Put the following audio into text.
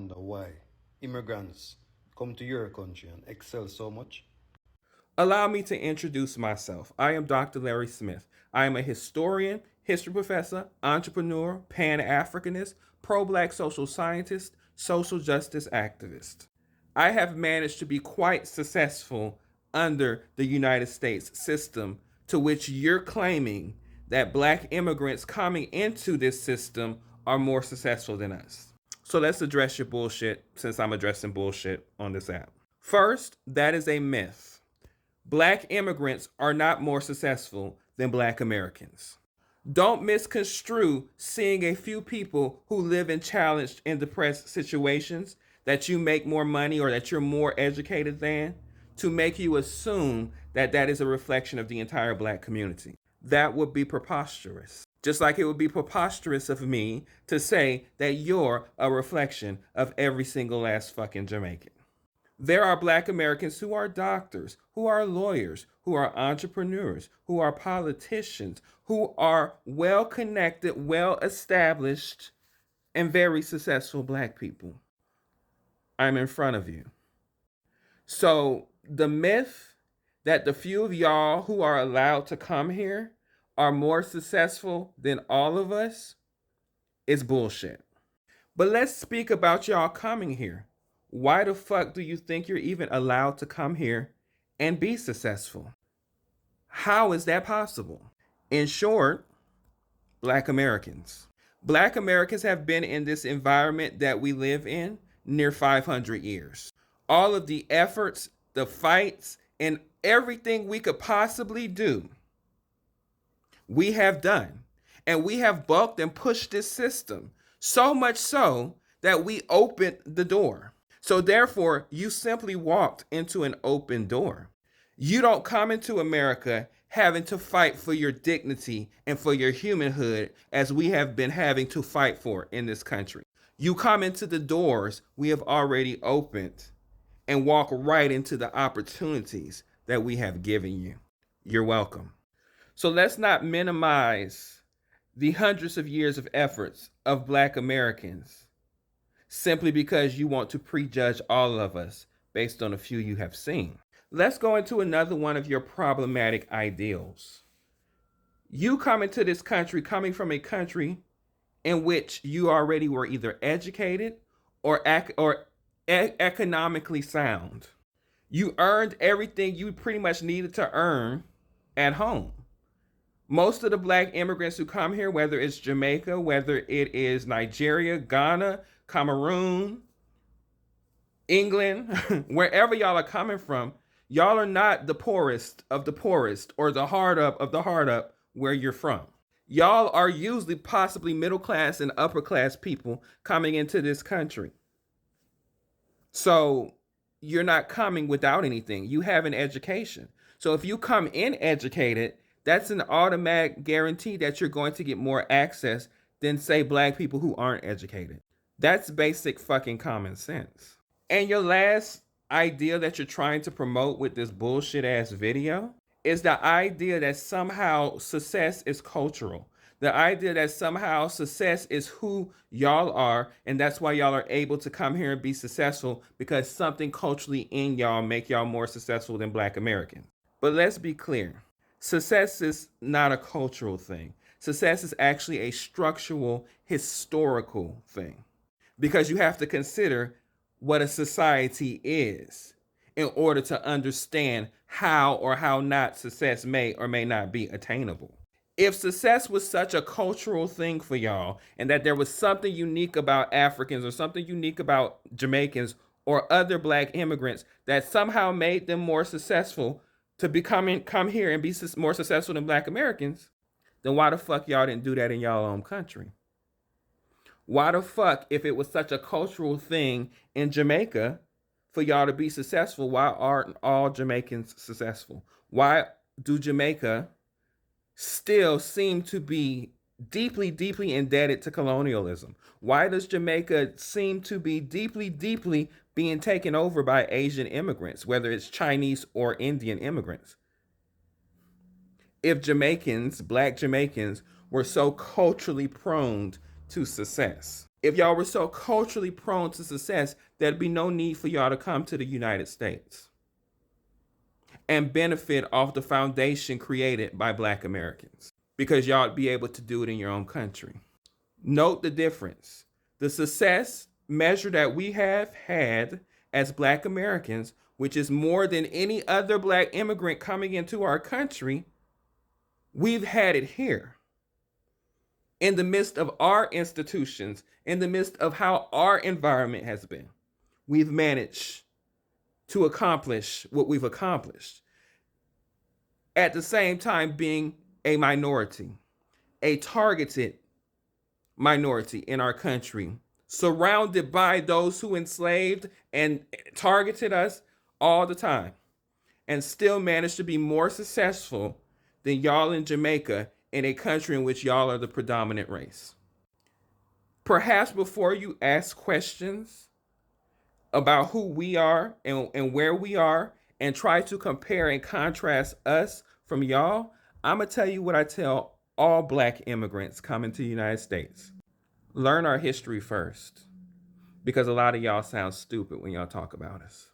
wonder why immigrants come to your country and excel so much? Allow me to introduce myself. I am Dr. Larry Smith. I am a historian, history professor, entrepreneur, Pan Africanist, pro black social scientist, social justice activist. I have managed to be quite successful under the United States system, to which you're claiming that black immigrants coming into this system are more successful than us. So let's address your bullshit since I'm addressing bullshit on this app. First, that is a myth. Black immigrants are not more successful than black Americans. Don't misconstrue seeing a few people who live in challenged and depressed situations that you make more money or that you're more educated than to make you assume that that is a reflection of the entire black community. That would be preposterous. Just like it would be preposterous of me to say that you're a reflection of every single last fucking Jamaican. There are black Americans who are doctors, who are lawyers, who are entrepreneurs, who are politicians, who are well connected, well established, and very successful black people. I'm in front of you. So the myth that the few of y'all who are allowed to come here are more successful than all of us is bullshit. But let's speak about y'all coming here. Why the fuck do you think you're even allowed to come here and be successful? How is that possible? In short, black Americans. Black Americans have been in this environment that we live in near 500 years. All of the efforts, the fights, and everything we could possibly do, we have done. And we have bulked and pushed this system so much so that we opened the door. So therefore, you simply walked into an open door. You don't come into America having to fight for your dignity and for your humanhood as we have been having to fight for in this country. You come into the doors we have already opened and walk right into the opportunities that we have given you. You're welcome. So let's not minimize the hundreds of years of efforts of black Americans simply because you want to prejudge all of us based on a few you have seen. Let's go into another one of your problematic ideals. You come into this country coming from a country in which you already were either educated or economically sound. You earned everything you pretty much needed to earn at home. Most of the black immigrants who come here, whether it's Jamaica, whether it is Nigeria, Ghana, Cameroon, England, wherever y'all are coming from, y'all are not the poorest of the poorest or the hard up of the hard up where you're from. Y'all are usually possibly middle class and upper class people coming into this country. So you're not coming without anything. You have an education. So if you come in educated, that's an automatic guarantee that you're going to get more access than, say, black people who aren't educated. That's basic fucking common sense. And your last idea that you're trying to promote with this bullshit ass video is the idea that somehow success is cultural. The idea that somehow success is who y'all are, and that's why y'all are able to come here and be successful because something culturally in y'all make y'all more successful than black Americans. But let's be clear. Success is not a cultural thing. Success is actually a structural, historical thing. Because you have to consider what a society is in order to understand how or how not success may or may not be attainable. If success was such a cultural thing for y'all and that there was something unique about Africans or something unique about Jamaicans or other black immigrants that somehow made them more successful to come here and be more successful than black Americans, then why the fuck y'all didn't do that in y'all own country? Why the fuck, if it was such a cultural thing in Jamaica for y'all to be successful, why aren't all Jamaicans successful? Why do Jamaica still seem to be deeply, deeply indebted to colonialism? Why does Jamaica seem to be deeply, deeply being taken over by Asian immigrants, whether it's Chinese or Indian immigrants? If Jamaicans, black Jamaicans, were so culturally prone to success, if y'all were so culturally prone to success, there'd be no need for y'all to come to the United States and benefit off the foundation created by Black Americans, because y'all would be able to do it in your own country. Note the difference. The success measure that we have had as Black Americans, which is more than any other Black immigrant coming into our country, we've had it here. In the midst of our institutions, in the midst of how our environment has been, we've managed to accomplish what we've accomplished. At the same time, being a minority, a targeted minority in our country, surrounded by those who enslaved and targeted us all the time, and still managed to be more successful than y'all in Jamaica, in a country in which y'all are the predominant race. Perhaps before you ask questions about who we are and where we are, and try to compare and contrast us from y'all, I'm going to tell you what I tell all Black immigrants coming to the United States. Learn our history first, because a lot of y'all sound stupid when y'all talk about us.